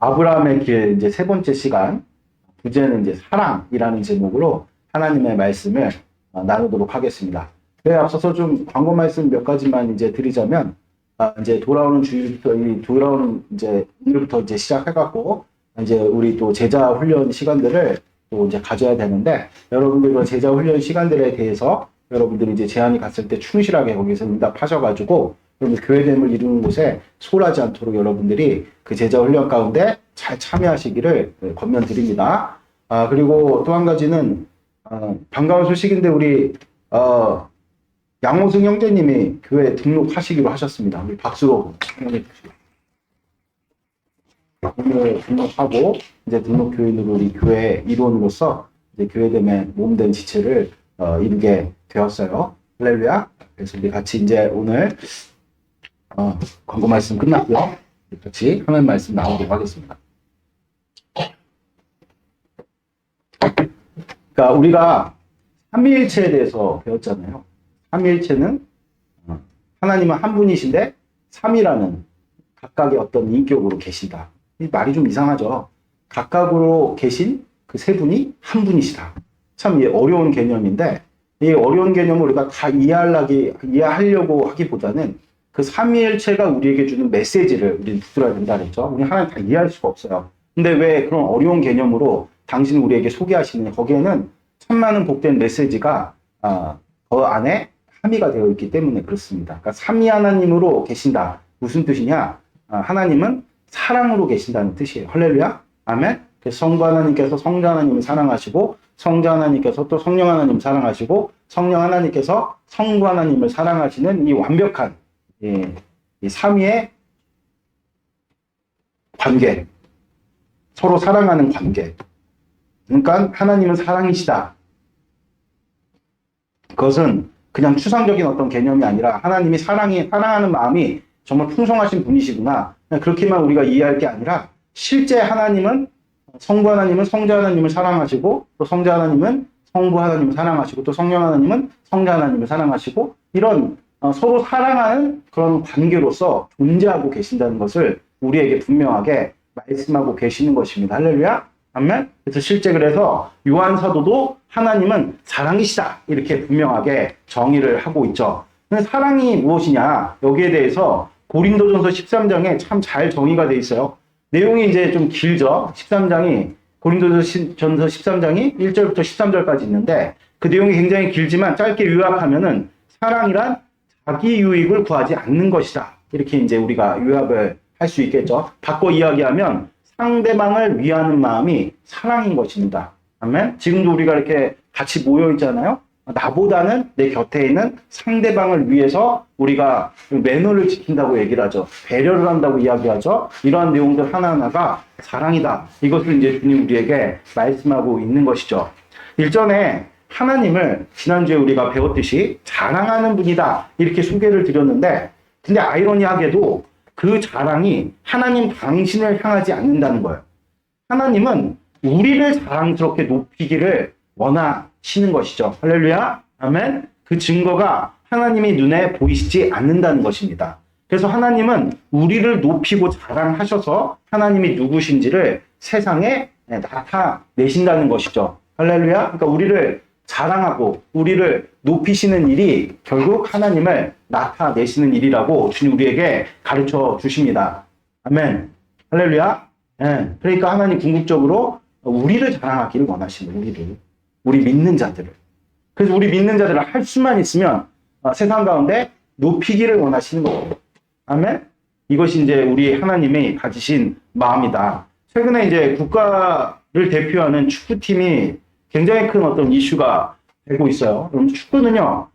아브라함의 길 이제 세 번째 시간, 주제는 이제 사랑이라는 제목으로 하나님의 말씀을 나누도록 하겠습니다. 네, 앞서서 좀 광고 말씀 몇 가지만 이제 드리자면, 이제 돌아오는 주일부터, 돌아오는 이제 오늘부터 이제 시작해갖고, 이제 우리 또 제자 훈련 시간들을 또 이제 가져야 되는데, 여러분들 그 제자 훈련 시간들에 대해서 여러분들이 이제 제안이 갔을 때 충실하게 거기서 응답하셔가지고, 그러면 교회됨을 이루는 곳에 소홀하지 않도록 여러분들이 그 제자 훈련 가운데 잘 참여하시기를 권면드립니다. 그리고 또 한 가지는, 반가운 소식인데 우리, 양호승 형제님이 교회 등록하시기로 하셨습니다. 우리 박수로 응원해 주시고. 오늘 등록하고, 이제 등록 교인으로 우리 교회 일원으로서 이제 교회됨의 몸된 지체를 이루게 되었어요. 할렐루야. 그래서 우리 같이 이제 오늘, 광고 말씀 끝났고요. 같이 하나님 말씀 나누도록 하겠습니다. 그러니까 우리가 삼위일체에 대해서 배웠잖아요. 삼위일체는 하나님은 한 분이신데 삼위라는 각각의 어떤 인격으로 계신다. 이 말이 좀 이상하죠. 각각으로 계신 그 세 분이 한 분이시다. 참 어려운 개념인데 이 어려운 개념을 우리가 다 이해하려고 하기보다는 그 삼위일체가 우리에게 주는 메시지를 우리는 붙들어야 된다 그랬죠. 우리 하나님 다 이해할 수가 없어요. 근데 왜 그런 어려운 개념으로 당신을 우리에게 소개하시느냐. 거기에는 참 많은 복된 메시지가 그 안에 함의가 되어 있기 때문에 그렇습니다. 그러니까 삼위 하나님으로 계신다. 무슨 뜻이냐? 하나님은 사랑으로 계신다는 뜻이에요. 할렐루야. 아멘. 그래서 성부 하나님께서 성자 하나님을 사랑하시고 성자 하나님께서 또 성령 하나님을 사랑하시고 성령 하나님께서 성부 하나님을 사랑하시는 이 완벽한 이 삼위의 관계, 서로 사랑하는 관계. 그러니까 하나님은 사랑이시다. 그것은 그냥 추상적인 어떤 개념이 아니라 하나님이 사랑하는 마음이 정말 풍성하신 분이시구나. 그냥 그렇게만 우리가 이해할 게 아니라 실제 하나님은 성부 하나님은 성자 하나님을 사랑하시고 또 성자 하나님은 성부 하나님을 사랑하시고 또 성령 하나님은 성자 하나님을 사랑하시고 이런 서로 사랑하는 그런 관계로서 존재하고 계신다는 것을 우리에게 분명하게 말씀하고 계시는 것입니다. 할렐루야. 아멘. 그래서 실제 그래서 요한 사도도 하나님은 사랑이시다 이렇게 분명하게 정의를 하고 있죠. 근데 사랑이 무엇이냐 여기에 대해서 고린도전서 13장에 참 잘 정의가 돼 있어요. 내용이 이제 좀 길죠. 13장이 고린도전서 13장이 1절부터 13절까지 있는데 그 내용이 굉장히 길지만 짧게 요약하면은 사랑이란 자기 유익을 구하지 않는 것이다. 이렇게 이제 우리가 요약을 할 수 있겠죠. 바꿔 이야기하면 상대방을 위하는 마음이 사랑인 것입니다. 아멘. 지금도 우리가 이렇게 같이 모여 있잖아요. 나보다는 내 곁에 있는 상대방을 위해서 우리가 매너를 지킨다고 얘기를 하죠. 배려를 한다고 이야기하죠. 이러한 내용들 하나하나가 사랑이다. 이것을 이제 주님 우리에게 말씀하고 있는 것이죠. 일전에 하나님을 지난주에 우리가 배웠듯이 자랑하는 분이다. 이렇게 소개를 드렸는데 근데 아이러니하게도 그 자랑이 하나님 당신을 향하지 않는다는 거예요. 하나님은 우리를 자랑스럽게 높이기를 원하시는 것이죠. 할렐루야. 아멘. 그 증거가 하나님의 눈에 보이시지 않는다는 것입니다. 그래서 하나님은 우리를 높이고 자랑하셔서 하나님이 누구신지를 세상에 나타내신다는 것이죠. 할렐루야. 그러니까 우리를 자랑하고 우리를 높이시는 일이 결국 하나님을 나타내시는 일이라고 주님 우리에게 가르쳐 주십니다. 아멘. 할렐루야. 그러니까 하나님 궁극적으로 우리를 자랑하기를 원하시는 우리 믿는 자들을. 그래서 우리 믿는 자들을 할 수만 있으면 세상 가운데 높이기를 원하시는 거예요. 아멘. 이것이 이제 우리 하나님이 가지신 마음이다. 최근에 이제 국가를 대표하는 축구팀이 굉장히 큰 어떤 이슈가 되고 있어요. 그럼 축구는요,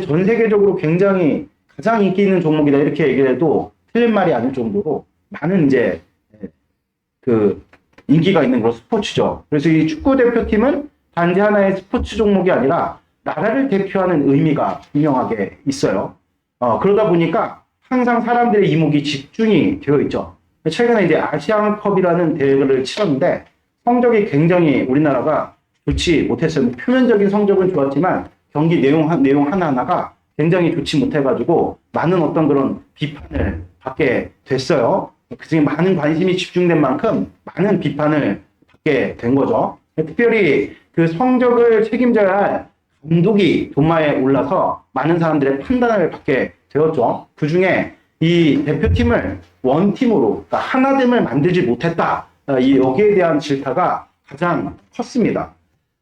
전 세계적으로 굉장히 가장 인기 있는 종목이다 이렇게 얘기를 해도 틀린 말이 아닐 정도로 많은 이제 그 인기가 있는 그런 스포츠죠. 그래서 이 축구 대표팀은 단지 하나의 스포츠 종목이 아니라 나라를 대표하는 의미가 분명하게 있어요. 그러다 보니까 항상 사람들의 이목이 집중이 되어 있죠. 최근에 이제 아시안컵이라는 대회를 치렀는데 성적이 굉장히 우리나라가 좋지 못했어요. 표면적인 성적은 좋았지만 경기 내용 하나하나가 굉장히 좋지 못해가지고 많은 어떤 그런 비판을 받게 됐어요. 그중에 많은 관심이 집중된 만큼 많은 비판을 받게 된 거죠. 특별히 그 성적을 책임져야 할 감독이 도마에 올라서 많은 사람들의 판단을 받게 되었죠. 그중에 이 대표팀을 원팀으로, 그러니까 하나됨을 만들지 못했다. 여기에 대한 질타가 가장 컸습니다.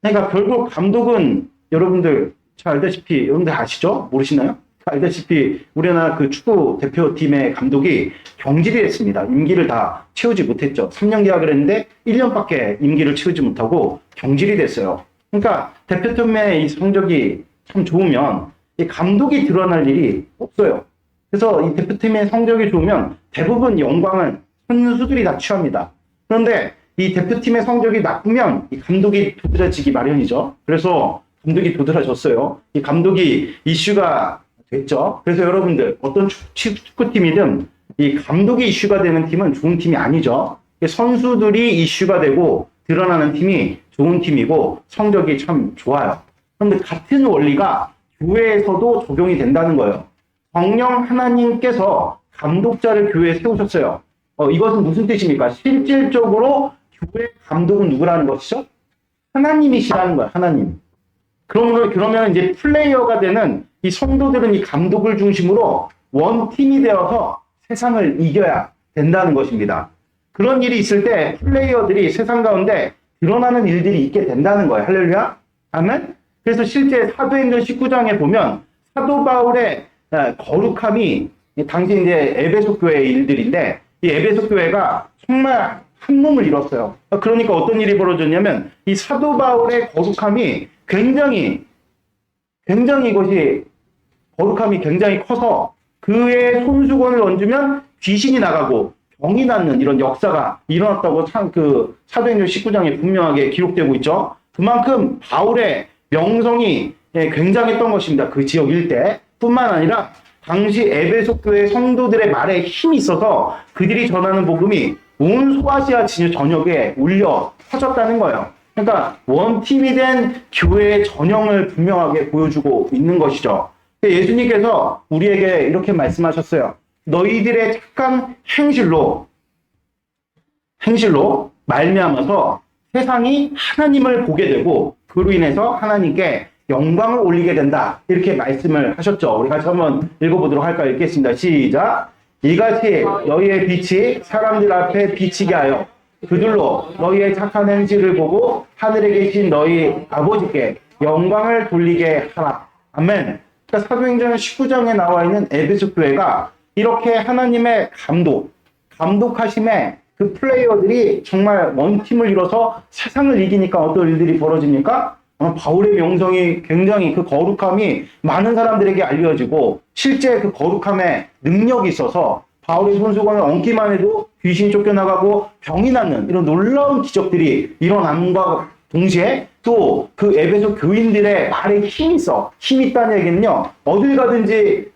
그러니까 결국 감독은 여러분들 잘 알다시피, 여러분들 아시죠? 모르시나요? 알다시피 우리나라 그 축구 대표팀의 감독이 경질이 됐습니다. 임기를 다 채우지 못했죠. 3년 계약을 했는데 1년밖에 임기를 채우지 못하고 경질이 됐어요. 그러니까 대표팀의 이 성적이 참 좋으면 이 감독이 드러날 일이 없어요. 그래서 이 대표팀의 성적이 좋으면 대부분 영광은 선수들이 다 취합니다. 그런데 이 대표팀의 성적이 나쁘면 이 감독이 도드라지기 마련이죠. 그래서 감독이 도드라졌어요. 이 감독이 이슈가 됐죠. 그래서 여러분들 어떤 축구팀이든 이 감독이 이슈가 되는 팀은 좋은 팀이 아니죠. 선수들이 이슈가 되고 드러나는 팀이 좋은 팀이고 성적이 참 좋아요. 그런데 같은 원리가 교회에서도 적용이 된다는 거예요. 성령 하나님께서 감독자를 교회에 세우셨어요. 이것은 무슨 뜻입니까? 실질적으로 교회 감독은 누구라는 것이죠? 하나님이시라는 거예요. 하나님. 그러면 이제 플레이어가 되는 이 성도들은 이 감독을 중심으로 원팀이 되어서 세상을 이겨야 된다는 것입니다. 그런 일이 있을 때 플레이어들이 세상 가운데 드러나는 일들이 있게 된다는 거예요. 할렐루야. 아멘. 그래서 실제 사도행전 19장에 보면 사도 바울의 거룩함이 당시 이제 에베소 교회의 일들인데 이 에베소 교회가 정말 한 몸을 이뤘어요. 그러니까 어떤 일이 벌어졌냐면 이 사도 바울의 거룩함이 굉장히 이것이 거룩함이 굉장히 커서 그의 손수건을 얹으면 귀신이 나가고 병이 낫는 이런 역사가 일어났다고 그 사도행전 19장에 분명하게 기록되고 있죠. 그만큼 바울의 명성이 굉장했던 것입니다. 그 지역 일대 뿐만 아니라 당시 에베소 교회 성도들의 말에 힘이 있어서 그들이 전하는 복음이 온 소아시아 전역에 울려 퍼졌다는 거예요. 그러니까 원팀이 된 교회의 전형을 분명하게 보여주고 있는 것이죠. 예수님께서 우리에게 이렇게 말씀하셨어요. 너희들의 착한 행실로 말미암아서 세상이 하나님을 보게 되고 그로 인해서 하나님께 영광을 올리게 된다. 이렇게 말씀을 하셨죠. 우리 같이 한번 읽어보도록 할까요? 읽겠습니다. 시작. 이같이 너희의 빛이 사람들 앞에 비치게 하여 그들로 너희의 착한 행실을 보고 하늘에 계신 너희 아버지께 영광을 돌리게 하라. 아멘. 그러니까 사도행전 19장에 나와 있는 에베소 교회가 이렇게 하나님의 감독하심에 그 플레이어들이 정말 원팀을 이뤄서 세상을 이기니까 어떤 일들이 벌어집니까? 바울의 명성이 굉장히 그 거룩함이 많은 사람들에게 알려지고 실제 그 거룩함에 능력이 있어서 바울의 손수건을 얹기만 해도 귀신이 쫓겨나가고 병이 낫는 이런 놀라운 기적들이 일어남과 동시에 또 그 에베소 교인들의 말에 힘이 있다는 얘기는요. 어딜 가든지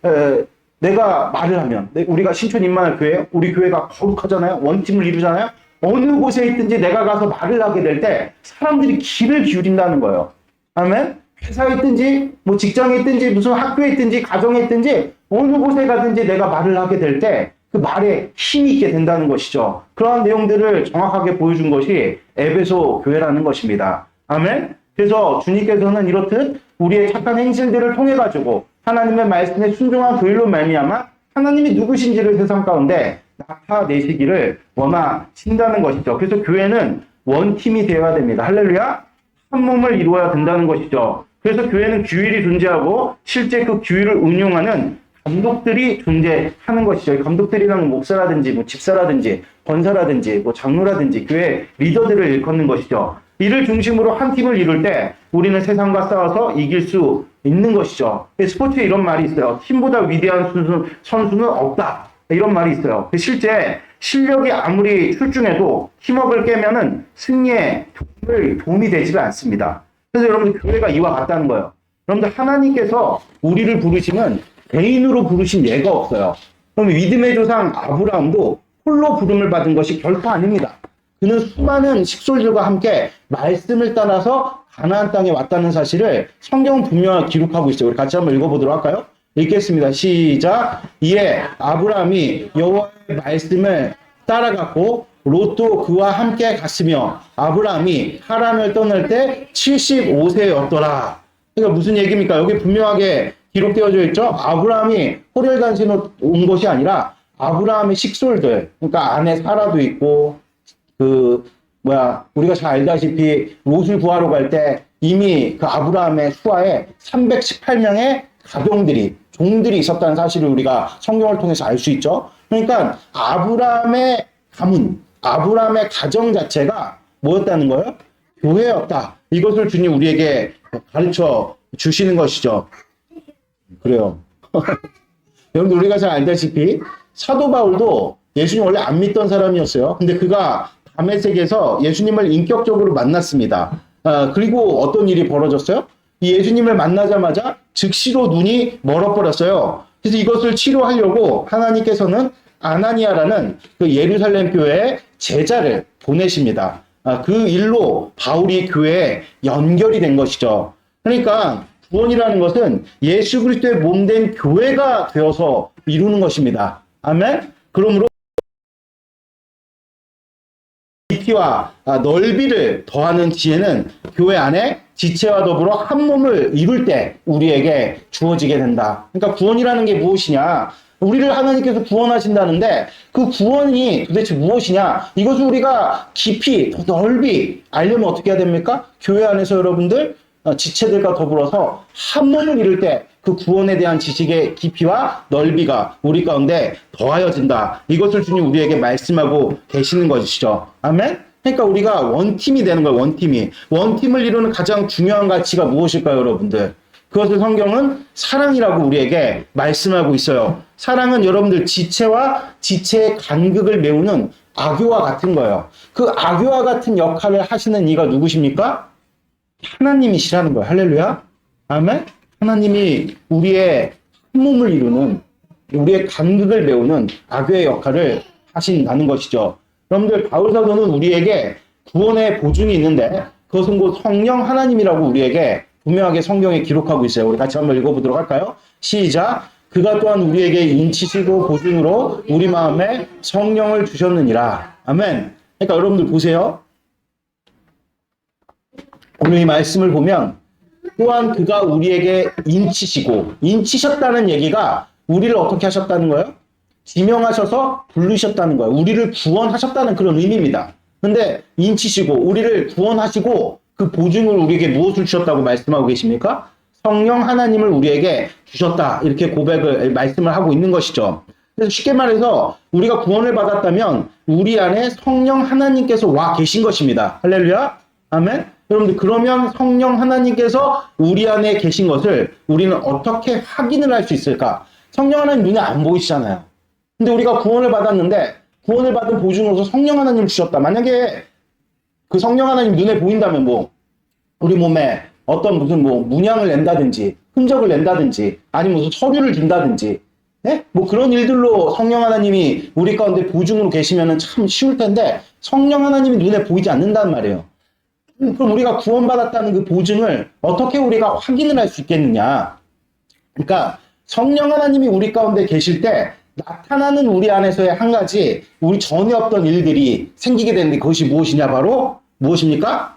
내가 말을 하면 우리가 신촌 임마누엘 교회 우리 교회가 거룩하잖아요. 원팀을 이루잖아요. 어느 곳에 있든지 내가 가서 말을 하게 될 때 사람들이 귀를 기울인다는 거예요. 아멘. 회사에 있든지 뭐 직장에 있든지 무슨 학교에 있든지 가정에 있든지 어느 곳에 가든지 내가 말을 하게 될 때 그 말에 힘이 있게 된다는 것이죠. 그러한 내용들을 정확하게 보여준 것이 에베소 교회라는 것입니다. 아멘. 그래서 주님께서는 이렇듯 우리의 착한 행실들을 통해 가지고 하나님의 말씀에 순종한 그 일로 말미암아 하나님이 누구신지를 세상 가운데 나타내시기를 원하신다는 것이죠. 그래서 교회는 원팀이 되어야 됩니다. 할렐루야. 한 몸을 이루어야 된다는 것이죠. 그래서 교회는 규율이 존재하고 실제 그 규율을 운용하는 감독들이 존재하는 것이죠. 감독들이라는 목사라든지 뭐 집사라든지 권사라든지 뭐 장로라든지 교회 리더들을 일컫는 것이죠. 이를 중심으로 한 팀을 이룰 때 우리는 세상과 싸워서 이길 수 있는 것이죠. 스포츠에 이런 말이 있어요. 팀보다 위대한 선수는 없다. 이런 말이 있어요. 실제 실력이 아무리 출중해도 팀워크를 깨면은 승리에 도움이 되지가 않습니다. 그래서 여러분들 교회가 이와 같다는 거예요. 여러분들 하나님께서 우리를 부르시면 개인으로 부르신 예가 없어요. 그럼 믿음의 조상 아브라함도 홀로 부름을 받은 것이 결코 아닙니다. 그는 수많은 식솔들과 함께 말씀을 따라서 가나안 땅에 왔다는 사실을 성경은 분명하게 기록하고 있어요. 우리 같이 한번 읽어보도록 할까요? 읽겠습니다. 시작. 이에 아브라함이 여호와의 말씀을 따라갔고 롯도 그와 함께 갔으며 아브라함이 하란을 떠날 때 75세였더라. 그러니까 무슨 얘기입니까? 여기 분명하게 기록되어져 있죠. 아브라함이 호렐단신으로 온 것이 아니라 아브라함의 식솔들, 그러니까 아내 사라도 있고 우리가 잘 알다시피 롯을 구하러 갈 때 이미 그 아브라함의 수하에 318명의 가병들이 종들이 있었다는 사실을 우리가 성경을 통해서 알 수 있죠. 그러니까 아브라함의 가문, 아브라함의 가정 자체가 뭐였다는 거예요? 교회였다. 이것을 주님 우리에게 가르쳐 주시는 것이죠. 그래요. 여러분들 우리가 잘 알다시피 사도 바울도 예수님 원래 안 믿던 사람이었어요. 근데 그가 다메섹에서 예수님을 인격적으로 만났습니다. 그리고 어떤 일이 벌어졌어요? 이 예수님을 만나자마자 즉시로 눈이 멀어버렸어요. 그래서 이것을 치료하려고 하나님께서는 아나니아라는 그 예루살렘 교회의 제자를 보내십니다. 그 일로 바울이 교회에 연결이 된 것이죠. 그러니까 구원이라는 것은 예수 그리스도의 몸된 교회가 되어서 이루는 것입니다. 아멘? 그러므로 깊이와 넓이를 더하는 지혜는 교회 안에 지체와 더불어 한 몸을 이룰 때 우리에게 주어지게 된다. 그러니까 구원이라는 게 무엇이냐? 우리를 하나님께서 구원하신다는데 그 구원이 도대체 무엇이냐? 이것을 우리가 깊이, 더 넓이 알려면 어떻게 해야 됩니까? 교회 안에서 여러분들 지체들과 더불어서 한 몸을 이룰 때 그 구원에 대한 지식의 깊이와 넓이가 우리 가운데 더하여진다. 이것을 주님 우리에게 말씀하고 계시는 것이죠. 아멘? 그러니까 우리가 원팀이 되는 거예요. 원팀이. 원팀을 이루는 가장 중요한 가치가 무엇일까요, 여러분들? 그것을 성경은 사랑이라고 우리에게 말씀하고 있어요. 사랑은 여러분들 지체와 지체의 간극을 메우는 악교와 같은 거예요. 그 악교와 같은 역할을 하시는 이가 누구십니까? 하나님이시라는 거예요. 할렐루야. 아멘. 하나님이 우리의 한 몸을 이루는, 우리의 간극을 메우는 악교의 역할을 하신다는 것이죠. 여러분들 바울 사도는 우리에게 구원의 보증이 있는데 그것은 곧 성령 하나님이라고 우리에게 분명하게 성경에 기록하고 있어요. 우리 같이 한번 읽어보도록 할까요? 시작. 그가 또한 우리에게 인치시고 보증으로 우리 마음에 성령을 주셨느니라. 아멘. 그러니까 여러분들 보세요. 오늘 이 말씀을 보면 또한 그가 우리에게 인치셨다는 얘기가 우리를 어떻게 하셨다는 거예요? 지명하셔서 부르셨다는 거예요. 우리를 구원하셨다는 그런 의미입니다. 근데 인치시고 우리를 구원하시고 그 보증을 우리에게 무엇을 주셨다고 말씀하고 계십니까? 성령 하나님을 우리에게 주셨다. 이렇게 말씀을 하고 있는 것이죠. 그래서 쉽게 말해서 우리가 구원을 받았다면 우리 안에 성령 하나님께서 와 계신 것입니다. 할렐루야. 아멘. 여러분들 그러면 성령 하나님께서 우리 안에 계신 것을 우리는 어떻게 확인을 할 수 있을까? 성령 하나님 눈에 안 보이시잖아요. 근데 우리가 구원을 받았는데 구원을 받은 보증으로서 성령 하나님을 주셨다. 만약에 그 성령 하나님 눈에 보인다면 우리 몸에 어떤 무슨 문양을 낸다든지 흔적을 낸다든지 아니면 무슨 서류를 준다든지 그런 일들로 성령 하나님이 우리 가운데 보증으로 계시면 참 쉬울 텐데 성령 하나님이 눈에 보이지 않는단 말이에요. 그럼 우리가 구원받았다는 그 보증을 어떻게 우리가 확인을 할 수 있겠느냐? 그러니까 성령 하나님이 우리 가운데 계실 때 나타나는 우리 안에서의 한 가지 우리 전에 없던 일들이 생기게 되는데 그것이 무엇이냐? 바로 무엇입니까?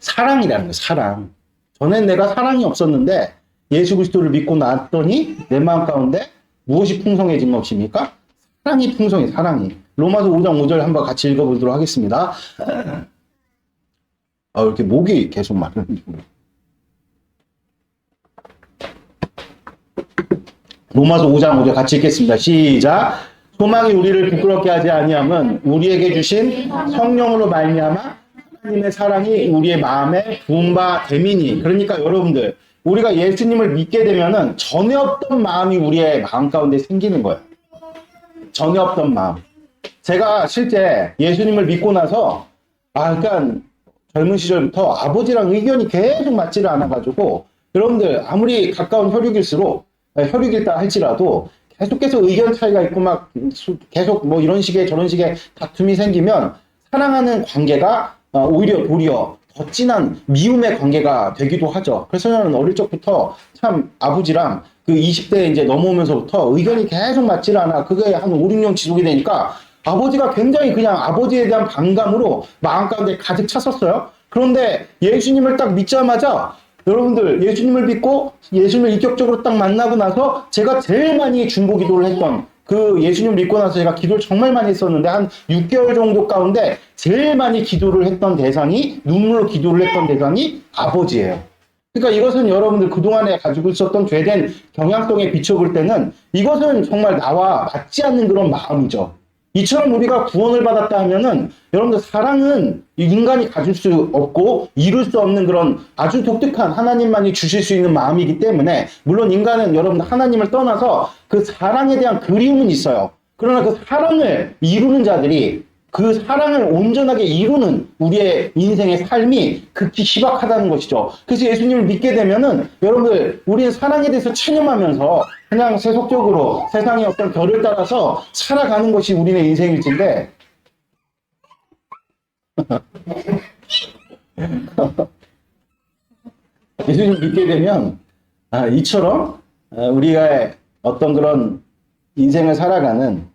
사랑이라는 거예요. 사랑. 전엔 내가 사랑이 없었는데 예수 그리스도를 믿고 나왔더니 내 마음 가운데 무엇이 풍성해진 것입니까? 사랑이 풍성해. 사랑이. 로마서 5장 5절 한번 같이 읽어보도록 하겠습니다. 이렇게 목이 계속 마르는지. 로마서 5장 5절 같이 읽겠습니다. 시작. 소망이 우리를 부끄럽게 하지 아니함은 우리에게 주신 성령으로 말미암아 하나님의 사랑이 우리의 마음에 부은 바 됨이니. 그러니까 여러분들 우리가 예수님을 믿게 되면은 전에 없던 마음이 우리의 마음 가운데 생기는 거예요. 전에 없던 마음. 제가 실제 예수님을 믿고 나서 그러니까 젊은 시절부터 아버지랑 의견이 계속 맞지를 않아가지고 여러분들 아무리 가까운 혈육일다 할지라도 계속해서 의견 차이가 있고 막 계속 이런 식의 저런 식의 다툼이 생기면 사랑하는 관계가 오히려 도리어 더 진한 미움의 관계가 되기도 하죠. 그래서 저는 어릴 적부터 참 아버지랑 그 20대 이제 넘어오면서부터 의견이 계속 맞지를 않아. 그게 한 5, 6년 지속이 되니까 아버지가 굉장히 그냥 아버지에 대한 반감으로 마음 가운데 가득 찼었어요. 그런데 예수님을 딱 믿자마자 여러분들 예수님을 믿고 예수님을 인격적으로 딱 만나고 나서 제가 제일 많이 중보 기도를 했던 그 예수님 믿고 나서 제가 기도를 정말 많이 했었는데 한 6개월 정도 가운데 제일 많이 기도를 했던 대상이 눈물로 기도를 했던 대상이 아버지예요. 그러니까 이것은 여러분들 그동안에 가지고 있었던 죄된 경향성에 비춰볼 때는 이것은 정말 나와 맞지 않는 그런 마음이죠. 이처럼 우리가 구원을 받았다 하면은 여러분들 사랑은 인간이 가질 수 없고 이룰 수 없는 그런 아주 독특한 하나님만이 주실 수 있는 마음이기 때문에 물론 인간은 여러분들 하나님을 떠나서 그 사랑에 대한 그리움은 있어요. 그러나 그 사랑을 이루는 자들이 그 사랑을 온전하게 이루는 우리의 인생의 삶이 극히 희박하다는 것이죠. 그래서 예수님을 믿게 되면은 여러분들 우리는 사랑에 대해서 체념하면서 그냥 세속적으로 세상의 어떤 결을 따라서 살아가는 것이 우리의 인생일진데 예수님 믿게 되면 이처럼 우리가 어떤 그런 인생을 살아가는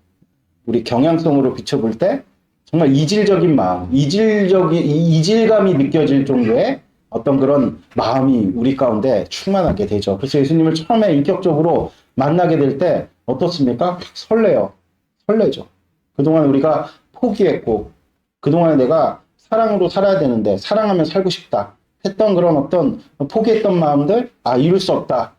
우리 경향성으로 비춰볼 때 정말 이질적인 마음, 이질감이 느껴질 정도의 어떤 그런 마음이 우리 가운데 충만하게 되죠. 그래서 예수님을 처음에 인격적으로 만나게 될 때 어떻습니까? 설레요. 설레죠. 그동안 우리가 포기했고, 그동안 내가 사랑으로 살아야 되는데, 사랑하면 살고 싶다. 했던 그런 어떤 포기했던 마음들, 이룰 수 없다.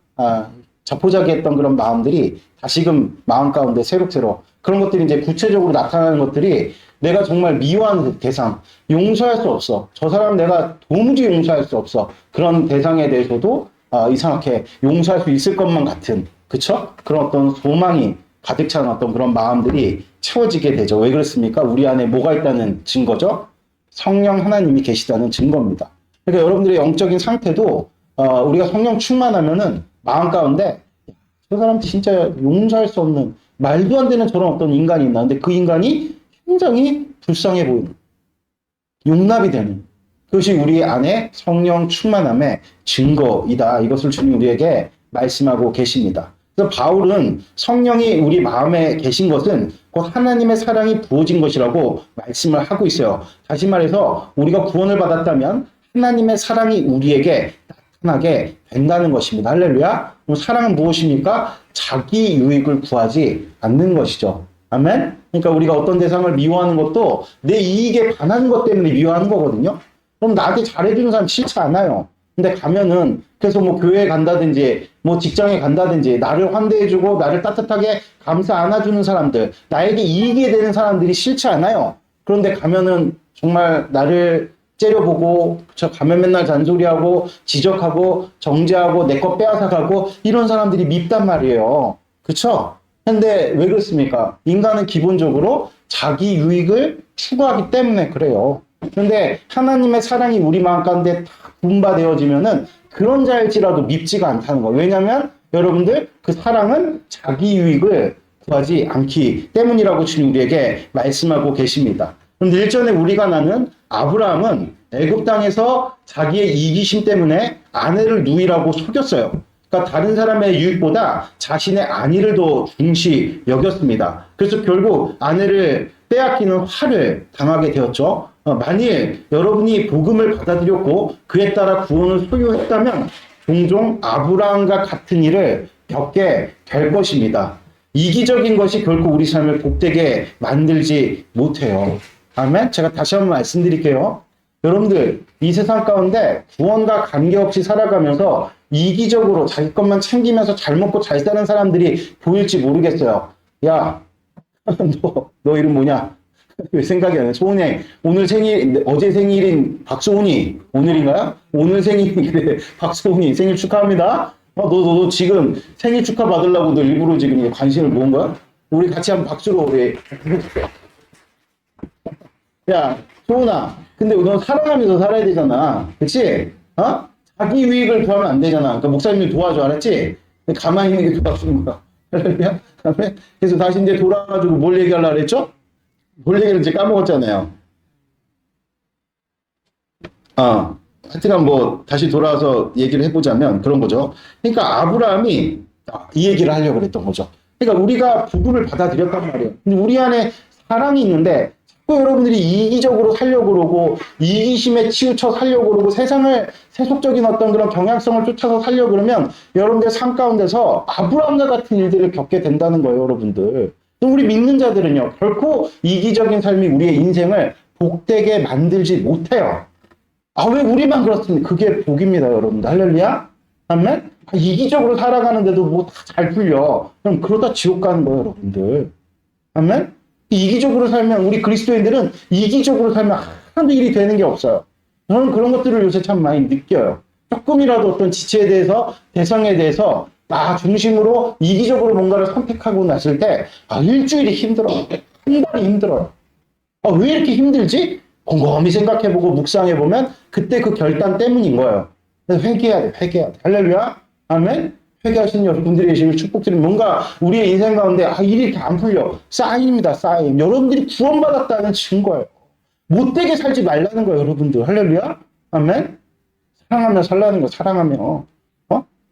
자포자기했던 그런 마음들이 다시금 마음 가운데 새록새록 그런 것들이 이제 구체적으로 나타나는 것들이 내가 정말 미워하는 대상, 용서할 수 없어. 저 사람 내가 도무지 용서할 수 없어. 그런 대상에 대해서도 이상하게 용서할 수 있을 것만 같은, 그쵸? 그런 어떤 소망이 가득 찬 어떤 그런 마음들이 채워지게 되죠. 왜 그렇습니까? 우리 안에 뭐가 있다는 증거죠? 성령 하나님이 계시다는 증거입니다. 그러니까 여러분들의 영적인 상태도 우리가 성령 충만하면은 마음 가운데 저 사람 진짜 용서할 수 없는 말도 안 되는 저런 어떤 인간이 있나. 근데 그 인간이 굉장히 불쌍해 보이는, 용납이 되는 그것이 우리 안에 성령 충만함의 증거이다. 이것을 주님 우리에게 말씀하고 계십니다. 그래서 바울은 성령이 우리 마음에 계신 것은 곧 하나님의 사랑이 부어진 것이라고 말씀을 하고 있어요. 다시 말해서 우리가 구원을 받았다면 하나님의 사랑이 우리에게 나타나게 된다는 것입니다. 할렐루야. 그럼 사랑은 무엇입니까? 자기 유익을 구하지 않는 것이죠. 아멘? 그러니까 우리가 어떤 대상을 미워하는 것도 내 이익에 반하는 것 때문에 미워하는 거거든요. 그럼 나한테 잘해주는 사람 싫지 않아요. 근데 가면은 그래서 뭐 교회에 간다든지 뭐 직장에 간다든지 나를 환대해주고 나를 따뜻하게 감싸 안아주는 사람들, 나에게 이익이 되는 사람들이 싫지 않아요. 그런데 가면은 정말 나를 째려보고 가면 맨날 잔소리하고 지적하고 정죄하고 내 것 빼앗아가고 이런 사람들이 밉단 말이에요. 그쵸? 근데 왜 그렇습니까? 인간은 기본적으로 자기 유익을 추구하기 때문에 그래요. 그런데 하나님의 사랑이 우리 마음 가운데 다 분바되어지면은 그런 자일지라도 밉지가 않다는 거예요. 왜냐하면 여러분들 그 사랑은 자기 유익을 구하지 않기 때문이라고 주님 우리에게 말씀하고 계십니다. 그런데 일전에 우리가 나눈 아브라함은 애굽 땅에서 자기의 이기심 때문에 아내를 누이라고 속였어요. 그러니까 다른 사람의 유익보다 자신의 안위를 더 중시 여겼습니다. 그래서 결국 아내를 빼앗기는 화를 당하게 되었죠. 만일 여러분이 복음을 받아들였고 그에 따라 구원을 소유했다면 종종 아브라함과 같은 일을 겪게 될 것입니다. 이기적인 것이 결국 우리 삶을 복되게 만들지 못해요. 아멘? 제가 다시 한번 말씀드릴게요. 여러분들 이 세상 가운데 구원과 관계없이 살아가면서 이기적으로 자기 것만 챙기면서 잘 먹고 잘 사는 사람들이 보일지 모르겠어요. 야, 너 이름 뭐냐? 왜 생각이 안 나? 소은이 오늘 생일, 어제 생일인 박소은이 오늘인가요? 오늘 생일인데 박소은이 생일 축하합니다. 너 지금 생일 축하 받으려고 너 일부러 지금 관심을 모은 거야? 우리 같이 한번 박수로 우리. 야, 소은아, 근데 너 사랑하면서 살아야 되잖아. 그치? 자기 유익을 구하면 안 되잖아. 그러니까 목사님이 도와줘, 알았지? 가만히 있는 게 도와주는 거야. 그래서 다시 이제 돌아와가지고 뭘 얘기하려고 그랬죠? 뭘 얘기를 이제 까먹었잖아요. 하여튼간 뭐 다시 돌아와서 얘기를 해보자면 그런 거죠. 그러니까 아브라함이 이 얘기를 하려고 그랬던 거죠. 그러니까 우리가 복음을 받아들였단 말이에요. 근데 우리 안에 사랑이 있는데 자꾸 여러분들이 이기적으로 살려고 그러고 이기심에 치우쳐 살려고 그러고 세상을 세속적인 어떤 그런 경향성을 쫓아서 살려고 그러면 여러분들 삶 가운데서 아브라함과 같은 일들을 겪게 된다는 거예요, 여러분들. 우리 믿는 자들은요, 결코 이기적인 삶이 우리의 인생을 복되게 만들지 못해요. 아, 왜 우리만 그렇습니까? 그게 복입니다, 여러분들. 할렐루야? 아멘? 이기적으로 살아가는데도 뭐 다 잘 풀려. 그럼 그러다 지옥 가는 거예요, 여러분들. 아멘? 이기적으로 살면, 우리 그리스도인들은 이기적으로 살면 하나도 일이 되는 게 없어요. 저는 그런 것들을 요새 참 많이 느껴요. 조금이라도 어떤 지체에 대해서, 대상에 대해서 나 중심으로 이기적으로 뭔가를 선택하고 났을 때, 일주일이 힘들어요. 한 달이 힘들어요. 왜 이렇게 힘들지? 곰곰이 생각해보고 묵상해보면 그때 그 결단 때문인 거예요. 그래서 회개해야 돼, 회개해야 돼. 할렐루야? 아멘? 회개하시는 여러분들이 계시길 축복드립니다. 뭔가 우리의 인생 가운데 일이 이렇게 안 풀려. 사인입니다, 사인. 여러분들이 구원받았다는 증거예요. 못되게 살지 말라는 거예요, 여러분들. 할렐루야? 아멘? 사랑하며 살라는 거, 사랑하며.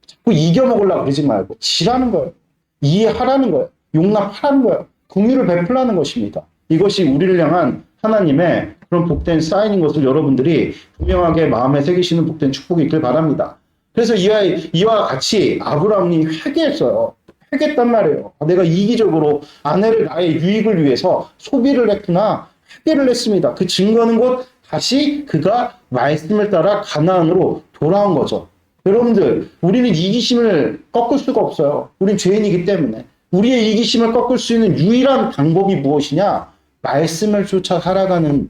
자꾸 이겨먹으려고 그러지 말고 지라는 거예요. 이해하라는 거예요. 용납하라는 거예요. 긍휼을 베풀라는 것입니다. 이것이 우리를 향한 하나님의 그런 복된 사인인 것을 여러분들이 분명하게 마음에 새기시는 복된 축복이 있길 바랍니다. 그래서 이와 같이 아브라함이 회개했어요. 회개했단 말이에요. 내가 이기적으로 아내를 나의 유익을 위해서 소비를 했구나. 회개를 했습니다. 그 증거는 곧 다시 그가 말씀을 따라 가나안으로 돌아온 거죠. 여러분들, 우리는 이기심을 꺾을 수가 없어요. 우린 죄인이기 때문에. 우리의 이기심을 꺾을 수 있는 유일한 방법이 무엇이냐? 말씀을 쫓아 살아가는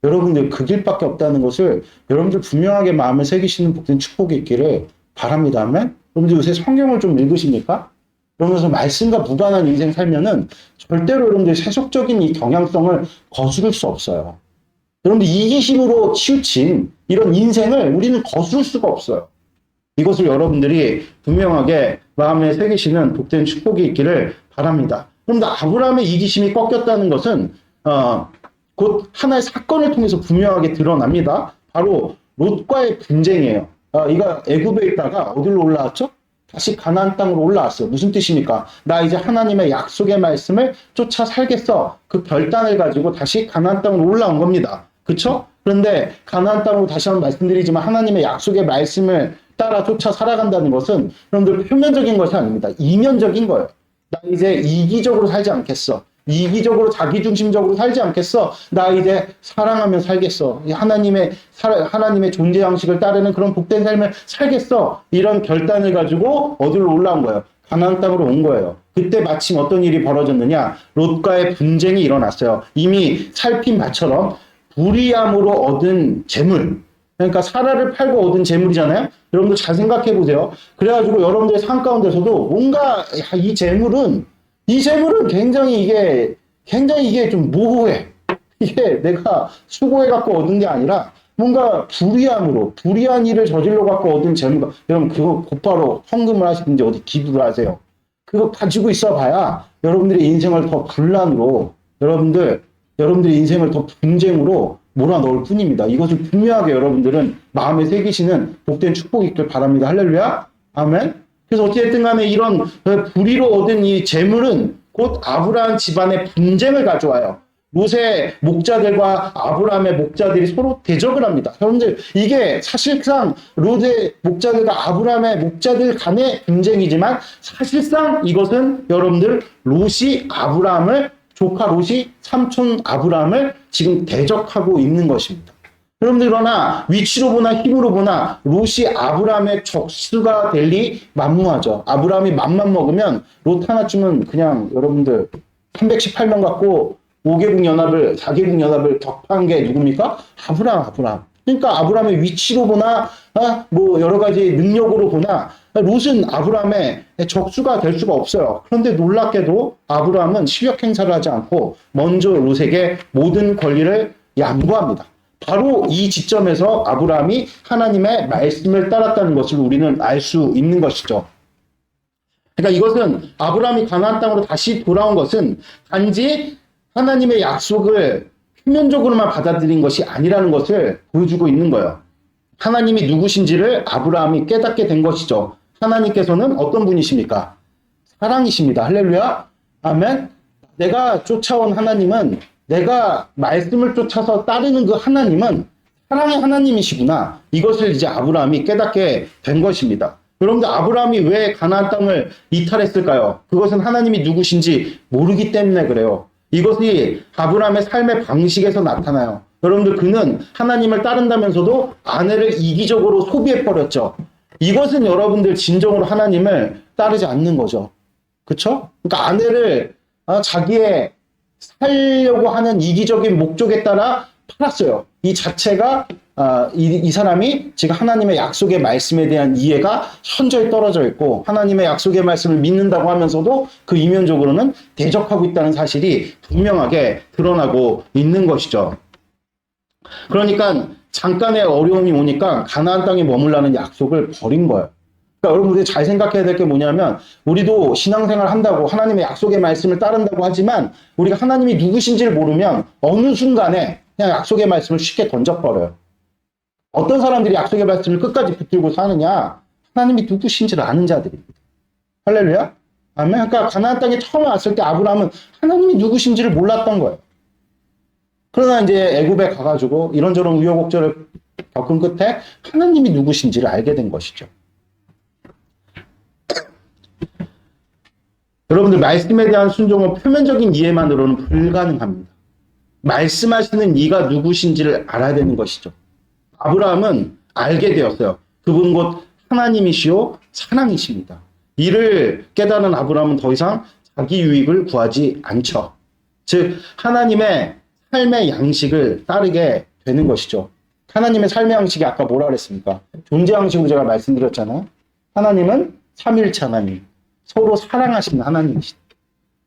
여러분들 그 길밖에 없다는 것을 여러분들 분명하게 마음에 새기시는 복된 축복이 있기를 바랍니다. 아멘? 여러분들 요새 성경을 좀 읽으십니까? 그러면서 말씀과 무관한 인생 살면은 절대로 여러분들 세속적인 이 경향성을 거스를 수 없어요. 여러분들 이기심으로 치우친 이런 인생을 우리는 거스를 수가 없어요. 이것을 여러분들이 분명하게 마음에 새기시는 복된 축복이 있기를 바랍니다. 그런데 아브라함의 이기심이 꺾였다는 것은 곧 하나의 사건을 통해서 분명하게 드러납니다. 바로 롯과의 분쟁이에요. 이가 애굽에 있다가 어디로 올라왔죠? 다시 가나안 땅으로 올라왔어요. 무슨 뜻입니까? 나 이제 하나님의 약속의 말씀을 쫓아 살겠어. 그 결단을 가지고 다시 가나안 땅으로 올라온 겁니다. 그렇죠? 그런데 가나안 땅으로 다시 한번 말씀드리지만 하나님의 약속의 말씀을 따라 쫓아 살아간다는 것은 여러분들 표면적인 것이 아닙니다. 이면적인 거예요. 나 이제 이기적으로 살지 않겠어. 이기적으로 자기중심적으로 살지 않겠어. 나 이제 사랑하며 살겠어. 하나님의 존재 양식을 따르는 그런 복된 삶을 살겠어. 이런 결단을 가지고 어디로 올라온 거예요? 가나안 땅으로 온 거예요. 그때 마침 어떤 일이 벌어졌느냐? 롯과의 분쟁이 일어났어요. 이미 살핀 바처럼 불의함으로 얻은 재물, 그러니까 사라를 팔고 얻은 재물이잖아요. 여러분들 잘 생각해 보세요. 그래가지고 여러분들의 삶 가운데서도 뭔가 이 재물은 굉장히 이게 좀 모호해. 이게 내가 수고해갖고 얻은 게 아니라 뭔가 불의한 일을 저질러 갖고 얻은 재물. 여러분 그거 곧바로 헌금을 하시든지 어디 기부를 하세요. 그거 가지고 있어 봐야 여러분들의 인생을 더 분란으로 여러분들의 인생을 더 분쟁으로 몰아넣을 뿐입니다. 이것을 분명하게 여러분들은 마음에 새기시는 복된 축복이 있길 바랍니다. 할렐루야. 아멘. 그래서 어찌됐든 간에 이런 불의로 얻은 이 재물은 곧 아브라함 집안의 분쟁을 가져와요. 롯의 목자들과 아브라함의 목자들이 서로 대적을 합니다. 여러분들 이게 사실상 롯의 목자들과 아브라함의 목자들 간의 분쟁이지만 사실상 이것은 여러분들 조카 롯이 삼촌 아브라함을 지금 대적하고 있는 것입니다. 여러분들 그러나 위치로 보나 힘으로 보나 롯이 아브라함의 적수가 될 리 만무하죠. 아브라함이 맘만 먹으면 롯 하나쯤은 그냥 여러분들 318명 갖고 4개국 연합을 격파한 게 누굽니까? 아브라함. 그러니까 아브라함의 위치로 보나 뭐 여러 가지 능력으로 보나 롯은 아브라함의 적수가 될 수가 없어요. 그런데 놀랍게도 아브라함은 실력 행사를 하지 않고 먼저 롯에게 모든 권리를 양보합니다. 바로 이 지점에서 아브라함이 하나님의 말씀을 따랐다는 것을 우리는 알 수 있는 것이죠. 그러니까 이것은 아브라함이 가나안 땅으로 다시 돌아온 것은 단지 하나님의 약속을 표면적으로만 받아들인 것이 아니라는 것을 보여주고 있는 거예요. 하나님이 누구신지를 아브라함이 깨닫게 된 것이죠. 하나님께서는 어떤 분이십니까? 사랑이십니다. 할렐루야. 아멘. 내가 쫓아온 하나님은, 내가 말씀을 쫓아서 따르는 그 하나님은 사랑의 하나님이시구나. 이것을 이제 아브라함이 깨닫게 된 것입니다. 여러분들, 아브라함이 왜 가나안 땅을 이탈했을까요? 그것은 하나님이 누구신지 모르기 때문에 그래요. 이것이 아브라함의 삶의 방식에서 나타나요. 여러분들, 그는 하나님을 따른다면서도 아내를 이기적으로 소비해버렸죠. 이것은 여러분들 진정으로 하나님을 따르지 않는 거죠. 그쵸? 그러니까 아내를 자기의 살려고 하는 이기적인 목적에 따라 팔았어요. 이 자체가 이 사람이 지금 하나님의 약속의 말씀에 대한 이해가 현저히 떨어져 있고, 하나님의 약속의 말씀을 믿는다고 하면서도 그 이면적으로는 대적하고 있다는 사실이 분명하게 드러나고 있는 것이죠. 그러니까 잠깐의 어려움이 오니까 가나안 땅에 머물라는 약속을 버린 거예요. 그러니까 여러분들이 잘 생각해야 될 게 뭐냐면, 우리도 신앙생활 한다고 하나님의 약속의 말씀을 따른다고 하지만 우리가 하나님이 누구신지를 모르면 어느 순간에 그냥 약속의 말씀을 쉽게 던져버려요. 어떤 사람들이 약속의 말씀을 끝까지 붙들고 사느냐? 하나님이 누구신지를 아는 자들입니다. 할렐루야? 아멘. 그러니까 가나안 땅에 처음 왔을 때 아브라함은 하나님이 누구신지를 몰랐던 거예요. 그러나 이제 애굽에 가가지고 이런저런 우여곡절을 겪은 끝에 하나님이 누구신지를 알게 된 것이죠. 여러분들, 말씀에 대한 순종은 표면적인 이해만으로는 불가능합니다. 말씀하시는 이가 누구신지를 알아야 되는 것이죠. 아브라함은 알게 되었어요. 그분 곧 하나님이시오 사랑이십니다. 이를 깨달은 아브라함은 더 이상 자기 유익을 구하지 않죠. 즉, 하나님의 삶의 양식을 따르게 되는 것이죠. 하나님의 삶의 양식이 아까 뭐라 그랬습니까? 존재 양식으로 제가 말씀드렸잖아요. 하나님은 삼일체 하나님, 서로 사랑하시는 하나님이시다.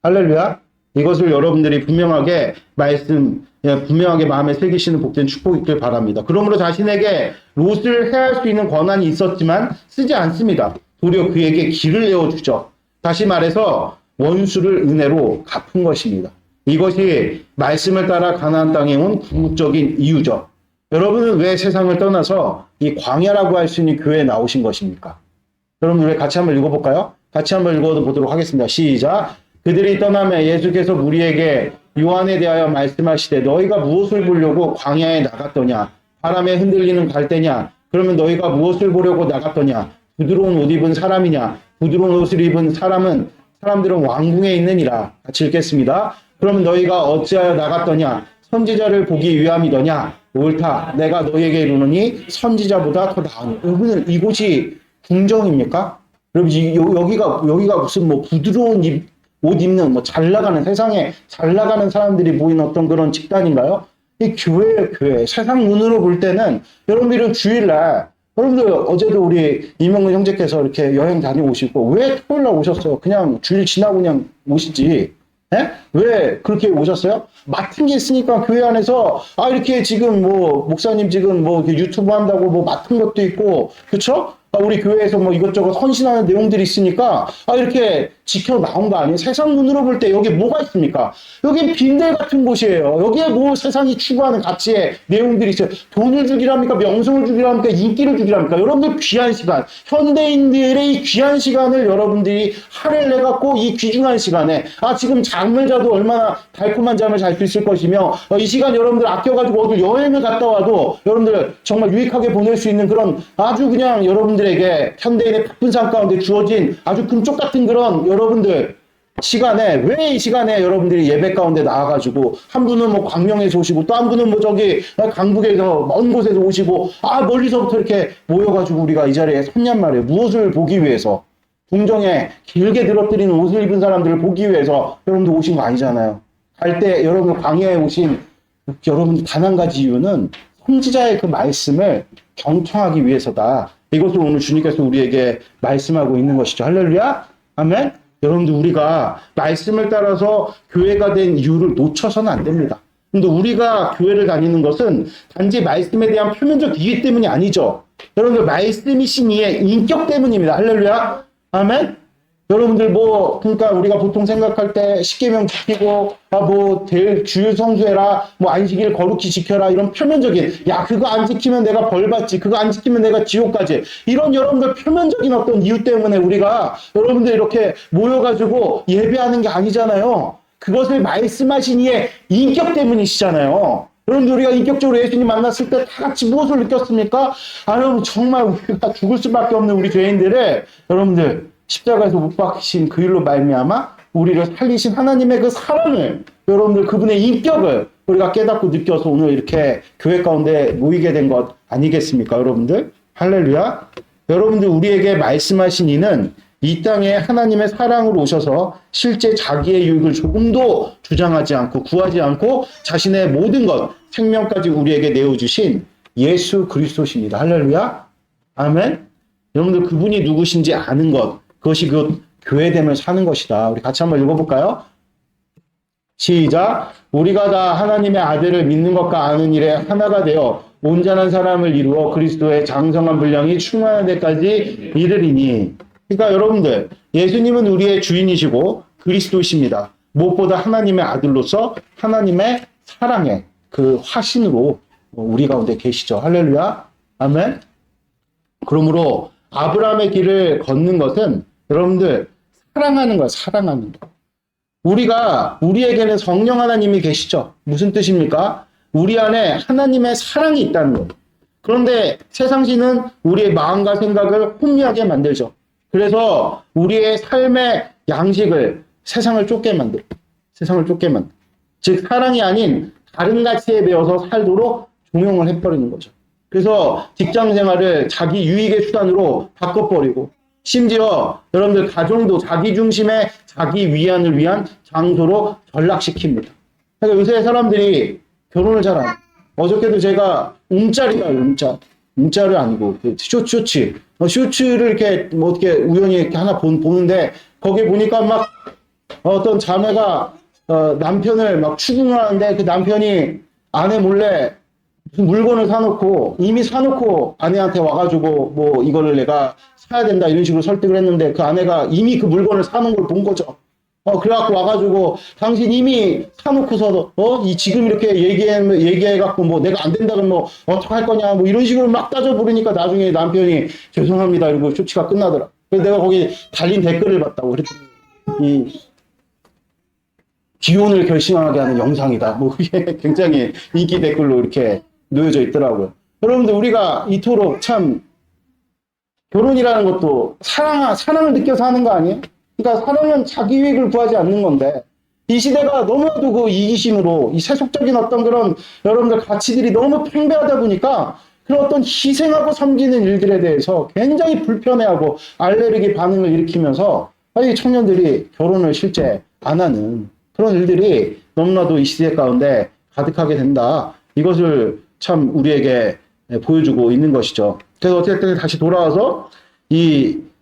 할렐루야. 이것을 여러분들이 분명하게 분명하게 마음에 새기시는 복된 축복이 있길 바랍니다. 그러므로 자신에게 롯을 해할 수 있는 권한이 있었지만 쓰지 않습니다. 도리어 그에게 길을 내어주죠. 다시 말해서 원수를 은혜로 갚은 것입니다. 이것이 말씀을 따라 가나안 땅에 온 궁극적인 이유죠. 여러분은 왜 세상을 떠나서 이 광야라고 할 수 있는 교회에 나오신 것입니까? 여러분, 우리 같이 한번 읽어볼까요? 같이 한번 읽어보도록 하겠습니다. 시작. 그들이 떠나며 예수께서 무리에게 요한에 대하여 말씀하시되 너희가 무엇을 보려고 광야에 나갔더냐? 바람에 흔들리는 갈대냐? 그러면 너희가 무엇을 보려고 나갔더냐? 부드러운 옷 입은 사람이냐? 부드러운 옷을 입은 사람들은 왕궁에 있느니라. 같이 읽겠습니다. 그러면 너희가 어찌하여 나갔더냐? 선지자를 보기 위함이더냐? 옳다. 내가 너희에게 이르노니 선지자보다 더 나으니. 여러분은 이곳이 궁정입니까? 여러분, 여기가 무슨 뭐 부드러운 옷 입는 뭐 잘 나가는, 세상에 잘 나가는 사람들이 모이는 어떤 그런 집단인가요? 이 교회예요, 교회. 세상 눈으로 볼 때는 여러분들은 주일날, 여러분들 어제도 우리 이명근 형제께서 이렇게 여행 다녀오시고 왜 토요일날 오셨어요? 그냥 주일 지나고 그냥 오시지. 예? 왜 그렇게 오셨어요? 맡은 게 있으니까 교회 안에서 이렇게 지금 뭐 목사님 지금 뭐 유튜브 한다고 뭐 맡은 것도 있고, 그쵸? 우리 교회에서 뭐 이것저것 헌신하는 내용들이 있으니까 이렇게 지켜 나온 거 아니에요? 세상 눈으로 볼 때 여기 뭐가 있습니까? 여기 빈대 같은 곳이에요. 여기에 뭐 세상이 추구하는 가치의 내용들이 있어요. 돈을 주기랍니까? 명성을 주기랍니까? 인기를 주기랍니까? 여러분들 귀한 시간, 현대인들의 이 귀한 시간을 여러분들이 할애를 해갖고 이 귀중한 시간에 지금 잠을 자도 얼마나 달콤한 잠을 잘 수 있을 것이며, 이 시간 여러분들 아껴가지고 어디 여행을 갔다 와도 여러분들 정말 유익하게 보낼 수 있는 그런 아주 그냥 여러분들에게 현대인의 바쁜 삶 가운데 주어진 아주 금쪽 같은 그런 여러분들 시간에, 왜 이 시간에 여러분들이 예배 가운데 나와가지고 한 분은 뭐 광명에서 오시고 또 한 분은 뭐 저기 강북에서 먼 곳에서 오시고 멀리서부터 이렇게 모여가지고 우리가 이 자리에 섰냔 말이에요. 무엇을 보기 위해서? 궁정에 길게 들어뜨리는 옷을 입은 사람들을 보기 위해서 여러분들 오신 거 아니잖아요. 갈 때 여러분들 광야에 오신 여러분들 단 한 가지 이유는 선지자의 그 말씀을 경청하기 위해서다. 이것을 오늘 주님께서 우리에게 말씀하고 있는 것이죠. 할렐루야. 아멘. 여러분들, 우리가 말씀을 따라서 교회가 된 이유를 놓쳐서는 안 됩니다. 근데 우리가 교회를 다니는 것은 단지 말씀에 대한 표면적 이해 때문이 아니죠. 여러분들, 말씀이신 이의 인격 때문입니다. 할렐루야. 아멘. 여러분들 그러니까 우리가 보통 생각할 때 십계명 지키고 주일 성수해라, 안식일 거룩히 지켜라, 이런 표면적인, 그거 안 지키면 내가 벌 받지, 그거 안 지키면 내가 지옥 가지, 이런 여러분들 표면적인 어떤 이유 때문에 우리가 여러분들 이렇게 모여가지고 예배하는 게 아니잖아요. 그것을 말씀하신 이의 인격 때문이시잖아요. 여러분들 우리가 인격적으로 예수님 만났을 때 다 같이 무엇을 느꼈습니까? 아, 여러분 정말 우리가 죽을 수밖에 없는 우리 죄인들을 여러분들 십자가에서 못 박히신 그 일로 말미암아 우리를 살리신 하나님의 그 사랑을 여러분들 그분의 인격을 우리가 깨닫고 느껴서 오늘 이렇게 교회 가운데 모이게 된 것 아니겠습니까? 여러분들 할렐루야. 여러분들 우리에게 말씀하신 이는 이 땅에 하나님의 사랑으로 오셔서 실제 자기의 유익을 조금도 주장하지 않고 구하지 않고 자신의 모든 것, 생명까지 우리에게 내어주신 예수 그리스도십니다. 할렐루야. 아멘. 여러분들 그분이 누구신지 아는 것, 그것이 그 교회됨을 사는 것이다. 우리 같이 한번 읽어볼까요? 시작. 우리가 다 하나님의 아들을 믿는 것과 아는 일에 하나가 되어 온전한 사람을 이루어 그리스도의 장성한 분량이 충만한 데까지 이르리니. 그러니까 여러분들 예수님은 우리의 주인이시고 그리스도이십니다. 무엇보다 하나님의 아들로서 하나님의 사랑의 그 화신으로 우리 가운데 계시죠. 할렐루야. 아멘. 그러므로 아브라함의 길을 걷는 것은 여러분들 사랑하는 거야. 사랑하는 거. 우리에게는 성령 하나님이 계시죠. 무슨 뜻입니까? 우리 안에 하나님의 사랑이 있다는 거예요. 그런데 세상신은 우리의 마음과 생각을 혼미하게 만들죠. 그래서 우리의 삶의 양식을 세상을 쫓게 만들어. 세상을 쫓게 만들어. 즉 사랑이 아닌 다른 가치에 배워서 살도록 종용을 해버리는 거죠. 그래서 직장 생활을 자기 유익의 수단으로 바꿔버리고 심지어 여러분들 가정도 자기 중심의 자기 위안을 위한 장소로 전락시킵니다. 그러니까 요새 사람들이 결혼을 잘 안 해요. 어저께도 제가 움짤을 아니고 쇼츠를 이렇게 뭐 어떻게 우연히 이렇게 하나 보는데 거기 보니까 막 어떤 자매가 남편을 막 추궁을 하는데 그 남편이 아내 몰래 무슨 물건을 사놓고 이미 사놓고 아내한테 와가지고 뭐 이거를 내가 사야 된다 이런 식으로 설득을 했는데 그 아내가 이미 그 물건을 사놓은 걸 본 거죠. 그래갖고 와가지고 당신 이미 사놓고서 지금 이렇게 얘기해갖고 뭐 내가 안 된다 그러면 뭐 어떡할 거냐 뭐 이런 식으로 막 따져 부르니까 나중에 남편이 죄송합니다 이러고 쇼츠가 끝나더라. 그래서 내가 거기 달린 댓글을 봤다고 그랬더니 이 기혼을 결심하게 하는 영상이다. 뭐 그게 굉장히 인기 댓글로 이렇게 놓여져 있더라고요. 여러분들 우리가 이토록 참 결혼이라는 것도 사랑을 느껴서 하는 거 아니에요? 그러니까 사랑은 자기 유익을 구하지 않는 건데 이 시대가 너무나도 그 이기심으로 이 세속적인 어떤 그런 여러분들 가치들이 너무 팽배하다 보니까 그런 어떤 희생하고 섬기는 일들에 대해서 굉장히 불편해하고 알레르기 반응을 일으키면서 이 청년들이 결혼을 실제 안 하는 그런 일들이 너무나도 이 시대 가운데 가득하게 된다. 이것을 참 우리에게 보여주고 있는 것이죠. 그래서 어쨌든 다시 돌아와서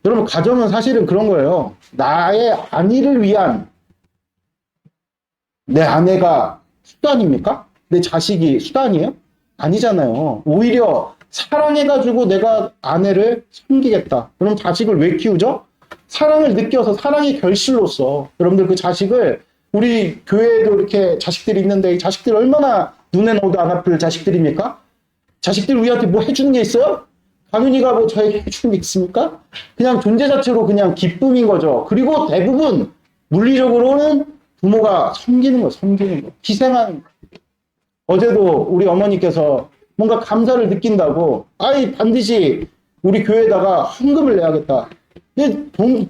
여러분 가정은 사실은 그런 거예요. 나의 아내를 위한 내 아내가 수단입니까? 내 자식이 수단이에요? 아니잖아요. 오히려 사랑해가지고 내가 아내를 섬기겠다. 그럼 자식을 왜 키우죠? 사랑을 느껴서 사랑의 결실로서 여러분들 그 자식을 우리 교회에도 이렇게 자식들이 있는데 이 자식들 얼마나 눈에 넣어도 안 아플 자식들입니까? 자식들 우리한테 뭐 해주는 게 있어요? 강윤이가 뭐 저에게 해주는 게 있습니까? 그냥 존재 자체로 그냥 기쁨인 거죠. 그리고 대부분 물리적으로는 부모가 섬기는 거, 희생하는 거. 어제도 우리 어머니께서 뭔가 감사를 느낀다고 반드시 우리 교회에다가 헌금을 내야겠다.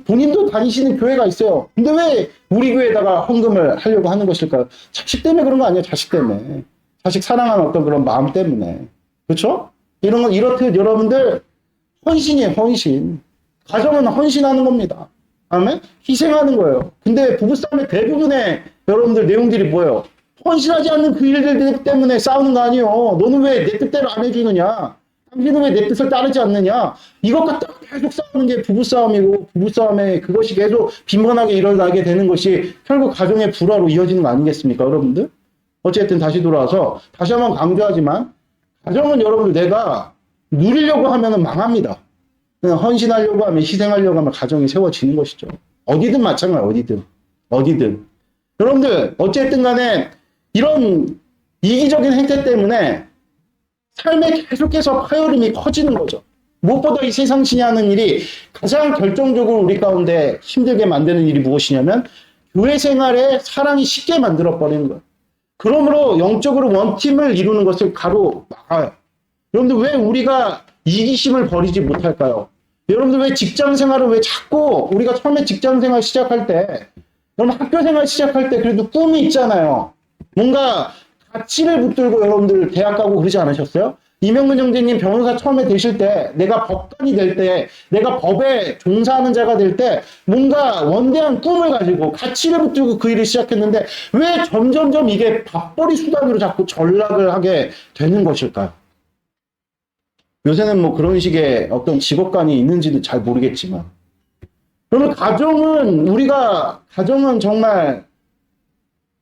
본인도 다니시는 교회가 있어요. 근데 왜 우리 교회에다가 헌금을 하려고 하는 것일까요? 자식 때문에 그런 거 아니에요. 자식 때문에. 자식 사랑하는 어떤 그런 마음 때문에. 그렇죠? 이런 건 이렇듯 여러분들 헌신이에요. 헌신. 가정은 헌신하는 겁니다. 아멘? 희생하는 거예요. 근데 부부싸움의 대부분의 여러분들 내용들이 뭐예요? 헌신하지 않는 그 일들 때문에 싸우는 거 아니에요. 너는 왜 내 뜻대로 안 해주느냐? 당신은 왜 내 뜻을 따르지 않느냐? 이것 갖다가 계속 싸우는 게 부부싸움이고 부부싸움에 그것이 계속 빈번하게 일어나게 되는 것이 결국 가정의 불화로 이어지는 거 아니겠습니까? 여러분들? 어쨌든 다시 돌아와서 다시 한번 강조하지만 가정은 여러분들 내가 누리려고 하면 망합니다. 그냥 헌신하려고 하면 희생하려고 하면 가정이 세워지는 것이죠. 어디든 마찬가지예요. 어디든. 여러분들 어쨌든 간에 이런 이기적인 행태 때문에 삶에 계속해서 파열음이 커지는 거죠. 무엇보다 이 세상신이 하는 일이 가장 결정적으로 우리 가운데 힘들게 만드는 일이 무엇이냐면 교회 생활에 사랑이 쉽게 만들어버리는 거예요. 그러므로 영적으로 원팀을 이루는 것을 가로막아요. 여러분들 왜 우리가 이기심을 버리지 못할까요? 여러분들 왜 직장 생활을 왜 자꾸 우리가 처음에 직장 생활 시작할 때, 여러분 학교 생활 시작할 때 그래도 꿈이 있잖아요. 뭔가 가치를 붙들고 여러분들 대학 가고 그러지 않으셨어요? 이명근 형제님 변호사 처음에 되실 때, 내가 법관이 될 때, 내가 법에 종사하는 자가 될 때 뭔가 원대한 꿈을 가지고 가치를 붙들고 그 일을 시작했는데 왜 점점점 이게 밥벌이 수단으로 자꾸 전락을 하게 되는 것일까요? 요새는 뭐 그런 식의 어떤 직업관이 있는지도 잘 모르겠지만, 그러면 가정은 정말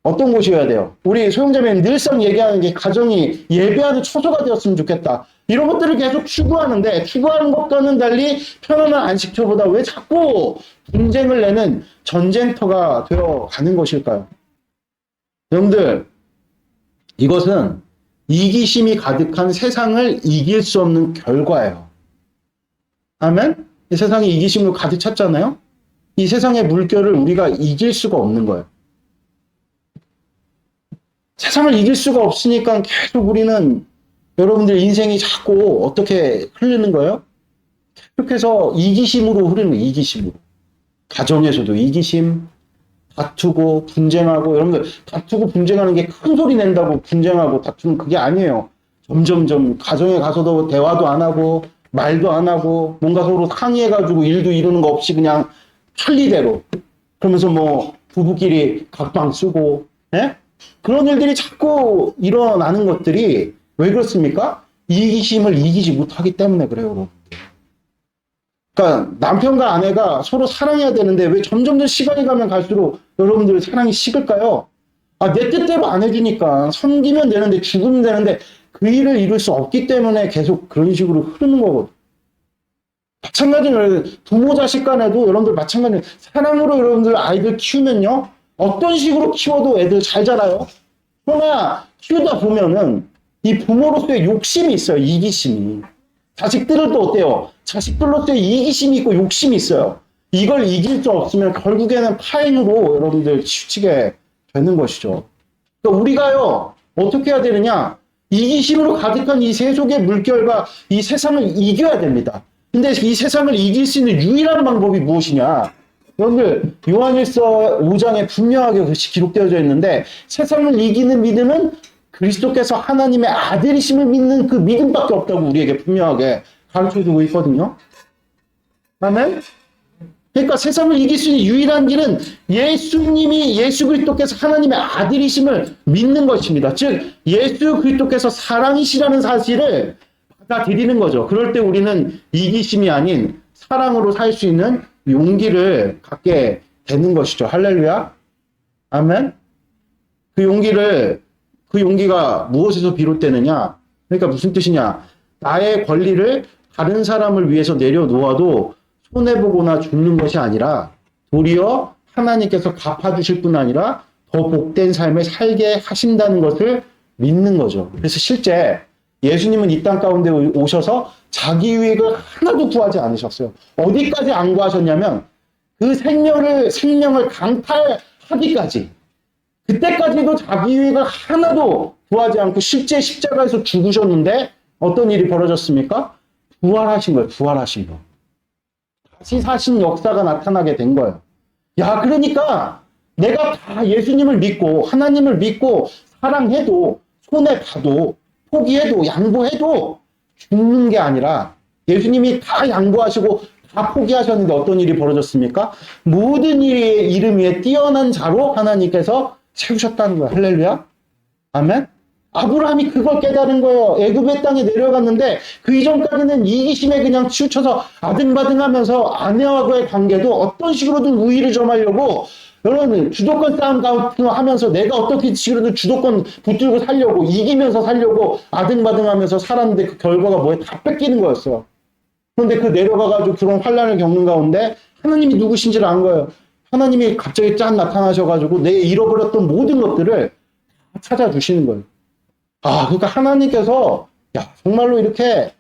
어떤 곳이어야 돼요? 우리 소영자매님 늘상 얘기하는 게 가정이 예배하는 초소가 되었으면 좋겠다. 이런 것들을 계속 추구하는데, 추구하는 것과는 달리 편안한 안식처보다 왜 자꾸 분쟁을 내는 전쟁터가 되어 가는 것일까요? 여러분들, 이것은 이기심이 가득한 세상을 이길 수 없는 결과예요. 아멘? 이 세상이 이기심으로 가득 찼잖아요? 이 세상의 물결을 우리가 이길 수가 없는 거예요. 세상을 이길 수가 없으니까 계속 우리는, 여러분들 인생이 자꾸 어떻게 흐르는 거예요? 계속해서 이기심으로 흐르는 거예요. 이기심으로. 가정에서도 이기심, 다투고 분쟁하고. 여러분들 다투고 분쟁하는 게 큰 소리 낸다고 분쟁하고 다투는 그게 아니에요. 점점점 가정에 가서도 대화도 안 하고 말도 안 하고 뭔가 서로 상의해가지고 일도 이루는 거 없이 그냥 편리대로, 그러면서 뭐 부부끼리 각방 쓰고, 예? 그런 일들이 자꾸 일어나는 것들이 왜 그렇습니까? 이기심을 이기지 못하기 때문에 그래요, 여러분. 그러니까 남편과 아내가 서로 사랑해야 되는데 왜 점점 더 시간이 가면 갈수록 여러분들 사랑이 식을까요? 내 뜻대로 안 해주니까, 섬기면 되는데 죽으면 되는데 그 일을 이룰 수 없기 때문에 계속 그런 식으로 흐르는 거거든요. 마찬가지로 부모 자식 간에도 여러분들 마찬가지로 사랑으로 여러분들 아이들 키우면요, 어떤 식으로 키워도 애들 잘 자라요. 그러나 키우다 보면은 이 부모로서의 욕심이 있어요. 이기심이. 자식들은 또 어때요? 자식들로서의 이기심이 있고 욕심이 있어요. 이걸 이길 수 없으면 결국에는 파행으로 여러분들 치우치게 되는 것이죠. 그러니까 우리가요, 어떻게 해야 되느냐? 이기심으로 가득한 이 세속의 물결과 이 세상을 이겨야 됩니다. 근데 이 세상을 이길 수 있는 유일한 방법이 무엇이냐? 여러분들 요한일서 5장에 분명하게 그것이 기록되어져 있는데, 세상을 이기는 믿음은 그리스도께서 하나님의 아들이심을 믿는 그 믿음밖에 없다고 우리에게 분명하게 가르쳐주고 있거든요. 아멘? 그러니까 세상을 이길 수 있는 유일한 길은 예수 그리스도께서 하나님의 아들이심을 믿는 것입니다. 즉 예수 그리스도께서 사랑이시라는 사실을 받아들이는 거죠. 그럴 때 우리는 이기심이 아닌 사랑으로 살 수 있는 용기를 갖게 되는 것이죠. 할렐루야. 아멘. 그 용기가 무엇에서 비롯되느냐? 그러니까 무슨 뜻이냐? 나의 권리를 다른 사람을 위해서 내려놓아도 손해보거나 죽는 것이 아니라 도리어 하나님께서 갚아주실 뿐 아니라 더 복된 삶을 살게 하신다는 것을 믿는 거죠. 그래서 실제 예수님은 이 땅 가운데 오셔서 자기 유익을 하나도 구하지 않으셨어요. 어디까지 안 구하셨냐면 그 생명을 강탈하기까지, 그때까지도 자기 유익을 하나도 구하지 않고 실제 십자가에서 죽으셨는데 어떤 일이 벌어졌습니까? 부활하신 거예요. 부활하신 거. 다시 사신 역사가 나타나게 된 거예요. 야, 그러니까 내가 다 예수님을 믿고 하나님을 믿고 사랑해도, 손해봐도, 포기해도, 양보해도 죽는 게 아니라 예수님이 다 양보하시고 다 포기하셨는데 어떤 일이 벌어졌습니까? 모든 일의 이름 위에 뛰어난 자로 하나님께서 세우셨다는 거예요. 할렐루야. 아멘. 아브라함이 그걸 깨달은 거예요. 애굽의 땅에 내려갔는데 그 이전까지는 이기심에 그냥 치우쳐서 아등바등하면서 아내와의 관계도 어떤 식으로든 우위를 점하려고, 여러분 주도권 싸움 하면서 내가 어떻게 식으로든 주도권 붙들고 살려고, 이기면서 살려고 아등바등하면서 살았는데 그 결과가 뭐예요? 다 뺏기는 거였어요. 그런데 그 내려가가지고 그런 환난을 겪는 가운데 하나님이 누구신지를 안 거예요. 하나님이 갑자기 짠 나타나셔가지고 내 잃어버렸던 모든 것들을 다 찾아주시는 거예요. 그러니까 하나님께서 정말로 이렇게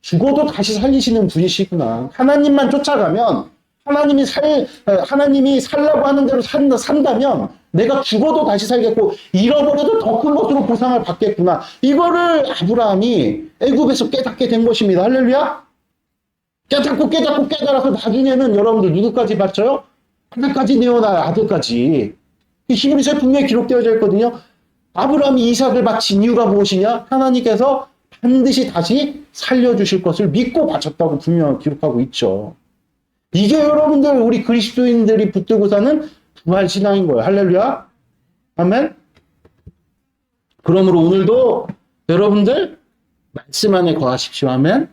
죽어도 다시 살리시는 분이시구나. 하나님만 쫓아가면 하나님이 살라고 하는 대로 산다면 내가 죽어도 다시 살겠고 잃어버려도 더 큰 것으로 보상을 받겠구나. 이거를 아브라함이 애굽에서 깨닫게 된 것입니다. 할렐루야. 깨닫고 깨달아서 나중에는 여러분들 누구까지 바쳐요? 아들까지 내어놔요. 아들까지. 히브리서에 분명히 기록되어져 있거든요. 아브라함이 이삭을 바친 이유가 무엇이냐? 하나님께서 반드시 다시 살려주실 것을 믿고 바쳤다고 분명히 기록하고 있죠. 이게 여러분들 우리 그리스도인들이 붙들고 사는 부활신앙인 거예요. 할렐루야. 아멘. 그러므로 오늘도 여러분들 말씀 안에 거하십시오. 아멘.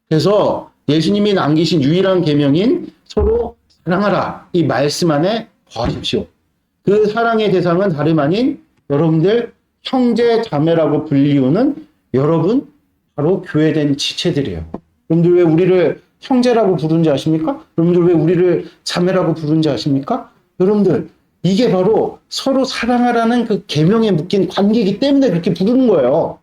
그래서 예수님이 남기신 유일한 계명인 서로 사랑하라. 이 말씀 안에 거하십시오. 그 사랑의 대상은 다름 아닌 여러분들 형제 자매라고 불리우는 여러분 바로 교회된 지체들이에요. 여러분들 왜 우리를 형제라고 부르는지 아십니까? 여러분들 왜 우리를 자매라고 부르는지 아십니까? 여러분들 이게 바로 서로 사랑하라는 그 계명에 묶인 관계이기 때문에 그렇게 부르는 거예요.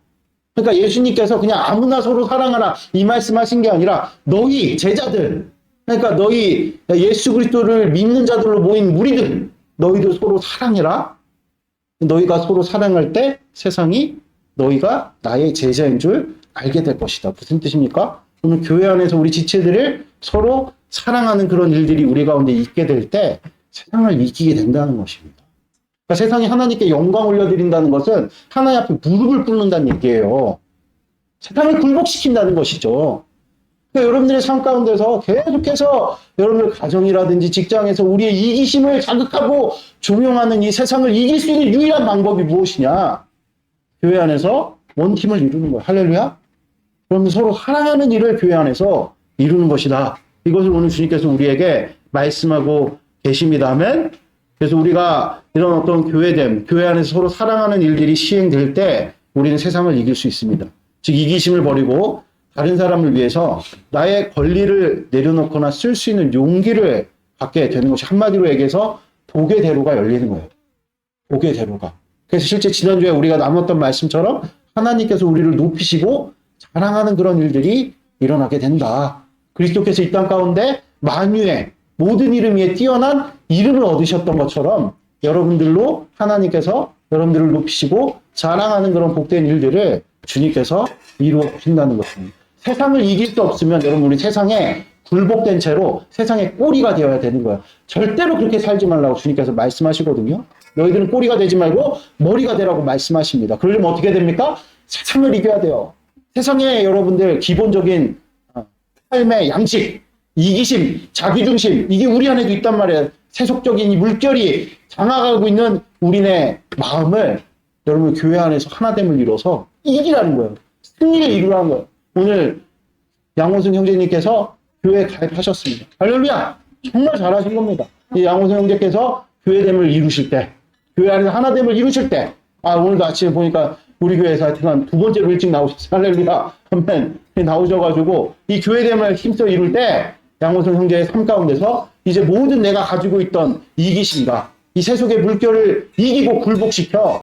그러니까 예수님께서 그냥 아무나 서로 사랑하라 이 말씀하신 게 아니라 너희 제자들, 그러니까 너희 예수 그리스도를 믿는 자들로 모인 무리들, 너희도 서로 사랑해라. 너희가 서로 사랑할 때 세상이 너희가 나의 제자인 줄 알게 될 것이다. 무슨 뜻입니까? 오늘 교회 안에서 우리 지체들을 서로 사랑하는 그런 일들이 우리 가운데 있게 될 때 세상을 이기게 된다는 것입니다. 그러니까 세상이 하나님께 영광 올려드린다는 것은 하나님 앞에 무릎을 꿇는다는 얘기예요. 세상을 굴복시킨다는 것이죠. 그러니까 여러분들의 삶 가운데서 계속해서 여러분들 가정이라든지 직장에서 우리의 이기심을 자극하고 종용하는 이 세상을 이길 수 있는 유일한 방법이 무엇이냐? 교회 안에서 원팀을 이루는 거예요. 할렐루야. 그럼 서로 사랑하는 일을 교회 안에서 이루는 것이다. 이것을 오늘 주님께서 우리에게 말씀하고 계십니다. 아멘. 그래서 우리가 이런 어떤 교회됨, 교회 안에서 서로 사랑하는 일들이 시행될 때 우리는 세상을 이길 수 있습니다. 즉 이기심을 버리고 다른 사람을 위해서 나의 권리를 내려놓거나 쓸 수 있는 용기를 갖게 되는 것이 한마디로 얘기해서 복의 대로가 열리는 거예요. 복의 대로가. 그래서 실제 지난주에 우리가 나눴던 말씀처럼 하나님께서 우리를 높이시고 자랑하는 그런 일들이 일어나게 된다. 그리스도께서 이 땅 가운데 만유의 모든 이름 위에 뛰어난 이름을 얻으셨던 것처럼 여러분들로 하나님께서 여러분들을 높이시고 자랑하는 그런 복된 일들을 주님께서 이루어 주신다는 것입니다. 세상을 이길 수 없으면 여러분 우리 세상에 굴복된 채로 세상의 꼬리가 되어야 되는 거예요. 절대로 그렇게 살지 말라고 주님께서 말씀하시거든요. 너희들은 꼬리가 되지 말고 머리가 되라고 말씀하십니다. 그러려면 어떻게 됩니까? 세상을 이겨야 돼요. 세상에 여러분들 기본적인 삶의 양식, 이기심, 자기중심 이게 우리 안에도 있단 말이에요. 세속적인 이 물결이 장악하고 있는 우리네 마음을 여러분 교회 안에서 하나됨을 이뤄서 이기라는 거예요. 승리를 이루라는 거예요. 오늘 양호승 형제님께서 교회에 가입하셨습니다. 할렐루야! 정말 잘하신 겁니다. 이 양호승 형제께서 교회됨을 이루실 때, 교회 안에서 하나됨을 이루실 때, 오늘도 아침에 보니까 우리 교회에서 하여튼 두 번째로 일찍 나오셨어요. 할렐루야! 아멘. 나오셔가지고 이 교회됨을 힘써 이룰 때 양호승 형제의 삶 가운데서 이제 모든 내가 가지고 있던 이기심과 이 세속의 물결을 이기고 굴복시켜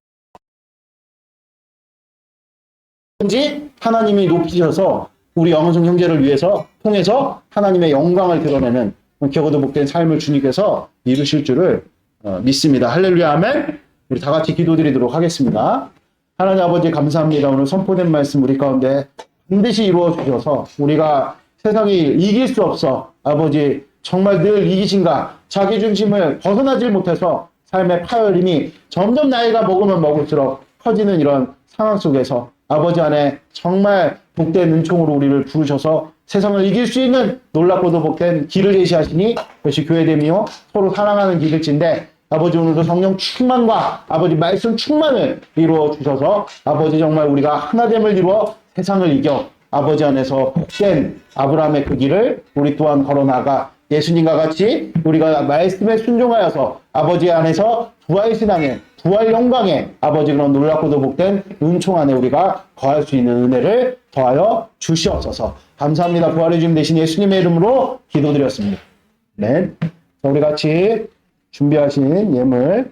하나님이 높이셔서 우리 양호승 형제를 위해서 통해서 하나님의 영광을 드러내는 격오도 복된 삶을 주님께서 이루실 줄을 믿습니다. 할렐루야 아멘. 우리 다 같이 기도드리도록 하겠습니다. 하나님 아버지 감사합니다. 오늘 선포된 말씀 우리 가운데 반드시 이루어 주셔서 우리가 세상이 이길 수 없어 아버지 정말 늘 이기심과 자기중심을 벗어나질 못해서 삶의 파열림이 점점 나이가 먹으면 먹을수록 커지는 이런 상황 속에서 아버지 안에 정말 복된 은총으로 우리를 부르셔서 세상을 이길 수 있는 놀랍고도 복된 길을 제시하시니 그것이 교회됨이요 서로 사랑하는 길일진데 아버지 오늘도 성령 충만과 아버지 말씀 충만을 이루어 주셔서 아버지 정말 우리가 하나됨을 이루어 세상을 이겨 아버지 안에서 복된 아브라함의 그 길을 우리 또한 걸어나가 예수님과 같이 우리가 말씀에 순종하여서 아버지 안에서 부활신앙에 부활 영광에 아버지 그런 놀랍고도 복된 은총 안에 우리가 거할 수 있는 은혜를 더하여 주시옵소서. 감사합니다. 부활의 주님 되신 예수님의 이름으로 기도드렸습니다. 네. 우리 같이 준비하신 예물